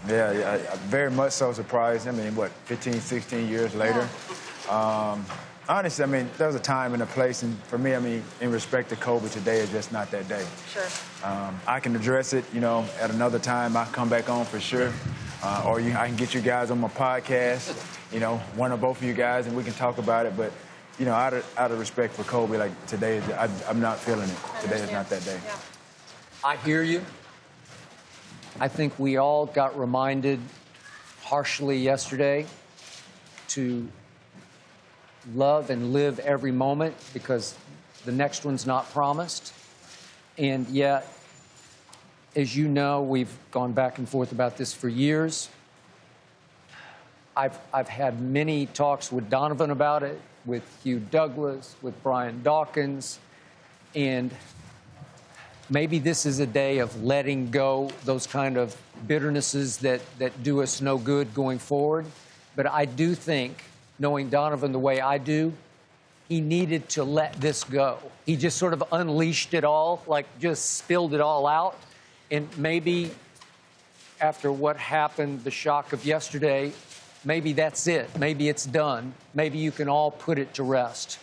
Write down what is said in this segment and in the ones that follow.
Yeah, very much so surprised. I mean, what, 15, 16 years later? Yeah. Honestly, I mean, there was a time and a place, and for me, I mean, in respect to Kobe, today is just not that day. Sure. I can address it, you know, at another time. I'll come back on for sure. Or I can get you guys on my podcast, you know, one or both of you guys, and we can talk about it. But, you know, out of respect for Kobe, like today, I'm not feeling it. Today is not that day. Yeah. I hear you. I think we all got reminded harshly yesterday to love and live every moment because the next one's not promised. And yet, as you know, we've gone back and forth about this for years. I've had many talks with Donovan about it, with Hugh Douglas, with Brian Dawkins, and maybe this is a day of letting go those kind of bitternesses that do us no good going forward. But I do think, knowing Donovan the way I do, he needed to let this go. He just sort of unleashed it all, like just spilled it all out. And maybe after what happened, the shock of yesterday, maybe that's it. Maybe it's done. Maybe you can all put it to rest.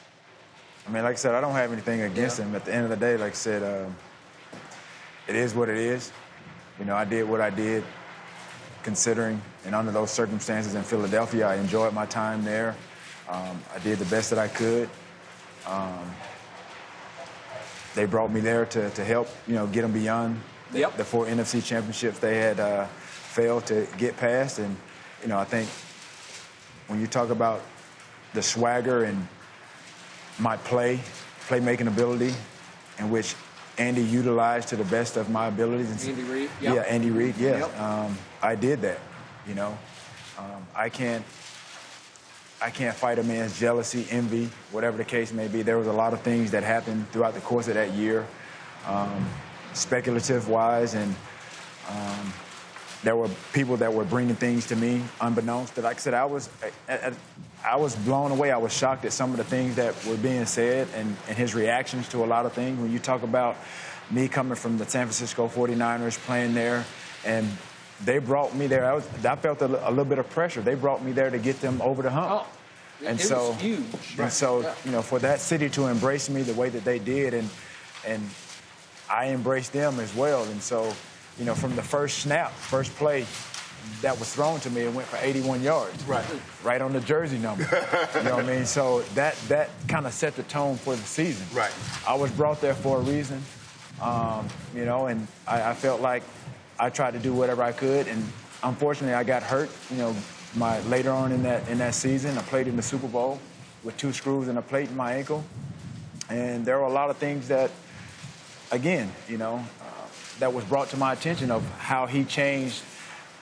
I mean, like I said, I don't have anything against him. At the end of the day, like I said, it is what it is. You know, I did what I did, considering and under those circumstances in Philadelphia. I enjoyed my time there. I did the best that I could. They brought me there to help, you know, get them beyond the 4 NFC championships they had failed to get past. And, you know, I think when you talk about the swagger and my playmaking ability, in which Andy utilized to the best of my abilities. Andy Reid? Yeah, Andy Reid, yeah. Yep. I did that, you know. I can't fight a man's jealousy, envy, whatever the case may be. There was a lot of things that happened throughout the course of that year, speculative-wise, and there were people that were bringing things to me unbeknownst. Like I said, I was blown away. I was shocked at some of the things that were being said and his reactions to a lot of things. When you talk about me coming from the San Francisco 49ers, playing there, and they brought me there. I felt a little bit of pressure. They brought me there to get them over the hump. Oh, and it so, was huge. And so, you know, for that city to embrace me the way that they did, and I embraced them as well. And so, you know, from the first snap, first play that was thrown to me, it went for 81 yards. Right on the jersey number. You know what I mean? So that kind of set the tone for the season. Right. I was brought there for a reason, you know, and I felt like I tried to do whatever I could, and unfortunately I got hurt, you know, later on in that season. I played in the Super Bowl with 2 screws and a plate in my ankle. And there were a lot of things that, again, you know, that was brought to my attention of how he changed,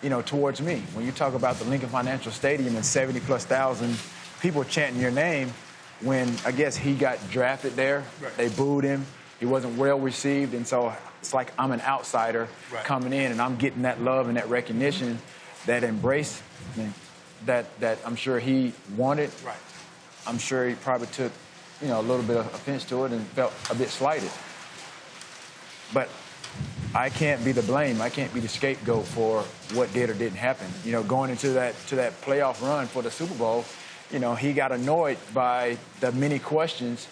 you know, towards me. When you talk about the Lincoln Financial Stadium and 70+ thousand people chanting your name, when I guess he got drafted there, they booed him. He wasn't well received, and so it's like I'm an outsider coming in, and I'm getting that love and that recognition, that embrace that I'm sure he wanted. I'm sure he probably took, you know, a little bit of offense to it and felt a bit slighted. But I can't be the blame. I can't be the scapegoat for what did or didn't happen. You know, going into that playoff run for the Super Bowl, you know, he got annoyed by the many questions.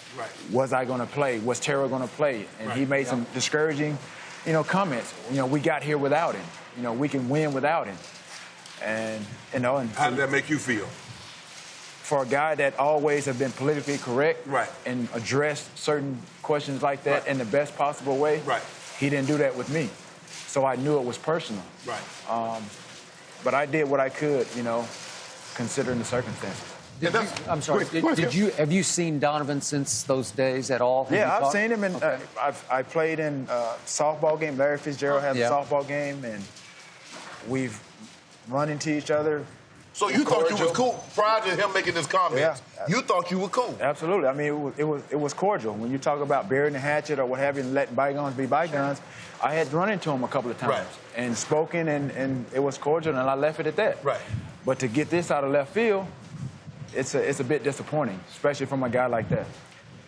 Was I going to play? Was Terrell going to play? And he made some discouraging, you know, comments. You know, we got here without him. You know, we can win without him. And, you know. And how did that make you feel? For a guy that always have been politically correct and addressed certain questions like that in the best possible way, he didn't do that with me. So I knew it was personal. But I did what I could, you know, considering the circumstances. I'm sorry. Have you seen Donovan since those days at all? Yeah, I've seen him, and I played in a softball game. Larry Fitzgerald had a softball game, and we've run into each other. So you thought you was cool prior to him making this comment? Yeah. You thought you were cool? Absolutely. I mean, it was cordial. When you talk about burying the hatchet or what have you and letting bygones be bygones, I had run into him a couple of times and spoken, and it was cordial, and I left it at that. But to get this out of left field, it's a bit disappointing, especially from a guy like that.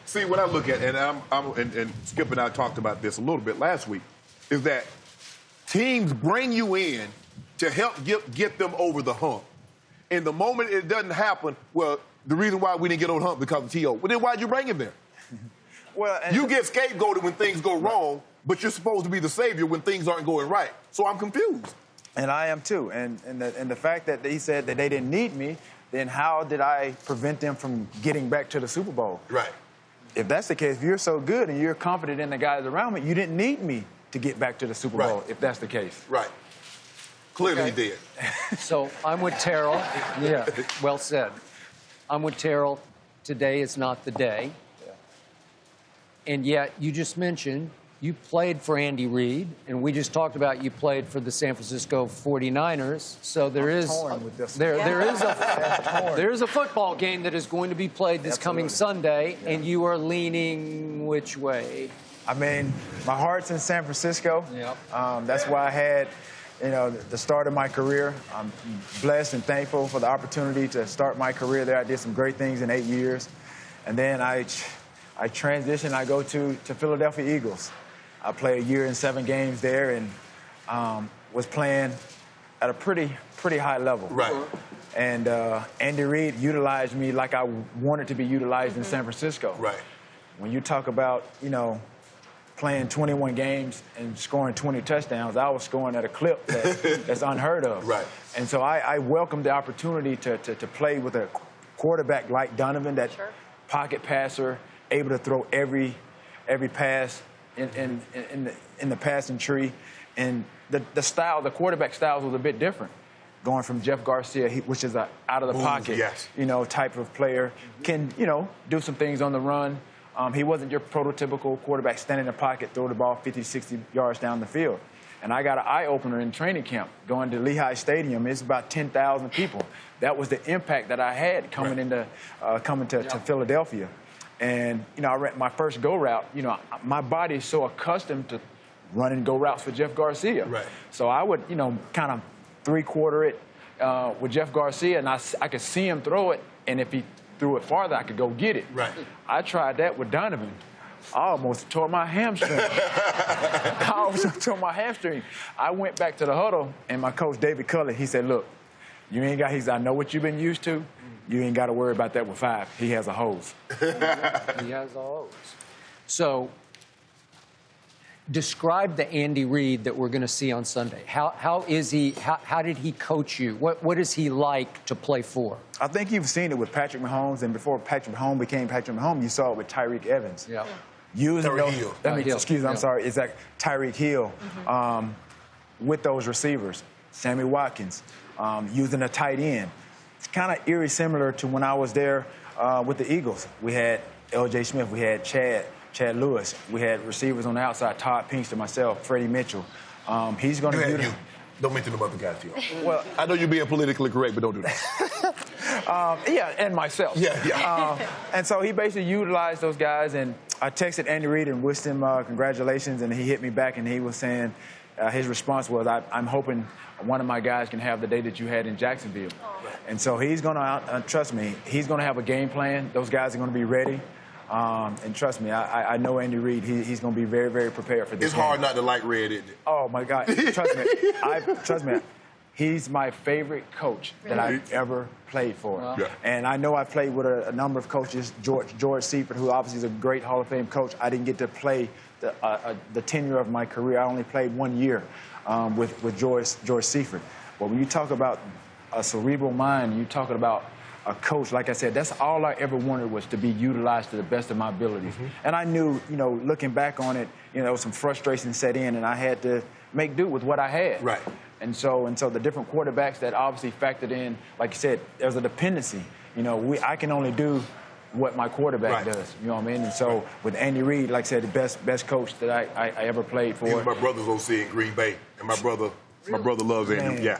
See, what I look at, and Skip and I talked about this a little bit last week, is that teams bring you in to help get them over the hump. And the moment it doesn't happen, well, the reason why we didn't get over the hump because of T.O. Well, then why'd you bring him there? Well, you get scapegoated when things go wrong, but you're supposed to be the savior when things aren't going right. So I'm confused. And I am too. And the fact that he said that they didn't need me, then how did I prevent them from getting back to the Super Bowl? Right. If that's the case, if you're so good and you're confident in the guys around me, you didn't need me to get back to the Super Bowl, if that's the case. Right. Clearly he did. So I'm with Terrell. Yeah, well said. I'm with Terrell. Today is not the day. And yet, you just mentioned you played for Andy Reid, and we just talked about you played for the San Francisco 49ers. So there is a football game that is going to be played this coming Sunday, and you are leaning which way? I mean, my heart's in San Francisco. That's why I had, the start of my career. I'm blessed and thankful for the opportunity to start my career there. I did some great things in 8 years. And then I transitioned. I go to Philadelphia Eagles. I played a year and 7 games there and was playing at a pretty high level. Right. And Andy Reid utilized me like I wanted to be utilized in San Francisco. Right. When you talk about, playing 21 games and scoring 20 touchdowns, I was scoring at a clip that's unheard of. Right. And so I welcomed the opportunity to play with a quarterback like Donovan, that pocket passer, able to throw every pass in the passing tree. And the quarterback styles was a bit different. Going from Jeff Garcia, which is a out of the pocket, type of player, can, do some things on the run. He wasn't your prototypical quarterback, stand in the pocket, throw the ball 50, 60 yards down the field. And I got an eye-opener in training camp, going to Lehigh Stadium. It's about 10,000 people. That was the impact that I had coming to Philadelphia. And, I ran my first go route. My body is so accustomed to running go routes for Jeff Garcia. Right. So I would, kind of three-quarter it with Jeff Garcia, and I could see him throw it, and if he threw it farther, I could go get it. Right. I tried that with Donovan. I almost tore my hamstring. I went back to the huddle, and my coach, David Culley, he said, look, he said, I know what you've been used to. You ain't got to worry about that with 5. He has a hose. He has a hose. So describe the Andy Reid that we're going to see on Sunday. How is he? How did he coach you? What is he like to play for? I think you've seen it with Patrick Mahomes, and before Patrick Mahomes became Patrick Mahomes, you saw it with Tyreek Evans. Yeah. I'm sorry. It's like Tyreek Hill with those receivers. Sammy Watkins using a tight end. It's kind of eerie similar to when I was there with the Eagles. We had L.J. Smith. We had Chad Lewis. We had receivers on the outside, Todd Pinkston, myself, Freddie Mitchell. He's going to do. Don't mention them other guys to you. Well, I know you're being politically correct, but don't do that. And myself. And so he basically utilized those guys, and I texted Andy Reid and wished him congratulations, and he hit me back, and he was saying, his response was, I'm hoping one of my guys can have the day that you had in Jacksonville. And so he's going to, trust me, he's going to have a game plan. Those guys are going to be ready. And trust me, I know Andy Reid. He's going to be very, very prepared for this. It's hard not to like Red, isn't it? Oh, my God. Trust me. He's my favorite coach that I've ever played for. Wow. Yeah. And I know I've played with a number of coaches, George Seifert, who obviously is a great Hall of Fame coach. I didn't get to play the tenure of my career. I only played 1 year with George Seifert. But when you talk about a cerebral mind, you're talking about a coach, like I said, that's all I ever wanted was to be utilized to the best of my abilities. And I knew, looking back on it, some frustration set in, and I had to make do with what I had. Right. And so the different quarterbacks that obviously factored in, like you said, there's a dependency. I can only do what my quarterback does. You know what I mean? And so with Andy Reid, like I said, the best coach that I ever played for. He was my brother's OC in Green Bay, and my brother loves Andy. Yeah.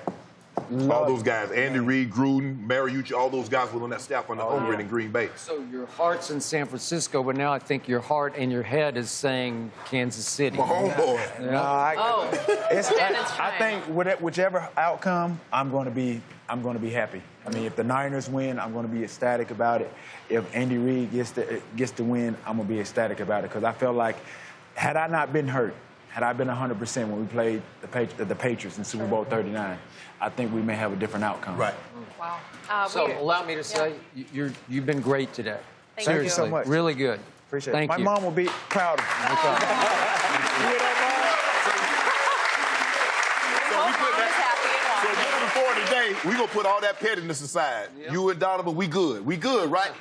All those guys, Andy Reid, Gruden, Mariucci, all those guys were on that staff over in Green Bay. So your heart's in San Francisco, but now I think your heart and your head is saying Kansas City. My homeboy. No, I think whichever outcome, I'm going to be happy. I mean, if the Niners win, I'm going to be ecstatic about it. If Andy Reid gets to win, I'm going to be ecstatic about it because I felt like had I not been hurt, had I been 100% when we played the Patriots in Super Bowl 39, I think we may have a different outcome. Right. Wow. So allow me to say, you've been great today. Thank Thank you you so much. Really good. Appreciate Thank it. you. My mom will be proud of me. Hope Mom is happy and So watching. moving forward today, we gonna put all that pettiness aside. You and Donovan, we good. We good, right?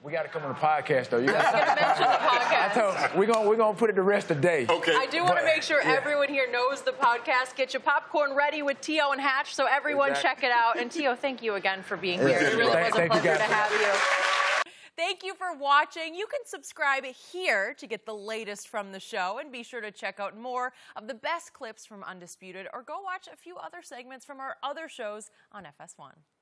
We got to come on the podcast, though. You I'm going to mention the podcast. we're gonna put it the rest of the day. Okay. I do want to make sure everyone here knows the podcast. Get your popcorn ready with Tio and Hatch, so everyone check it out. And Tio, thank you again for being here. It really was a Thank you, pleasure to guys. have you. Thank you for watching. You can subscribe here to get the latest from the show, and be sure to check out more of the best clips from Undisputed, or go watch a few other segments from our other shows on FS1.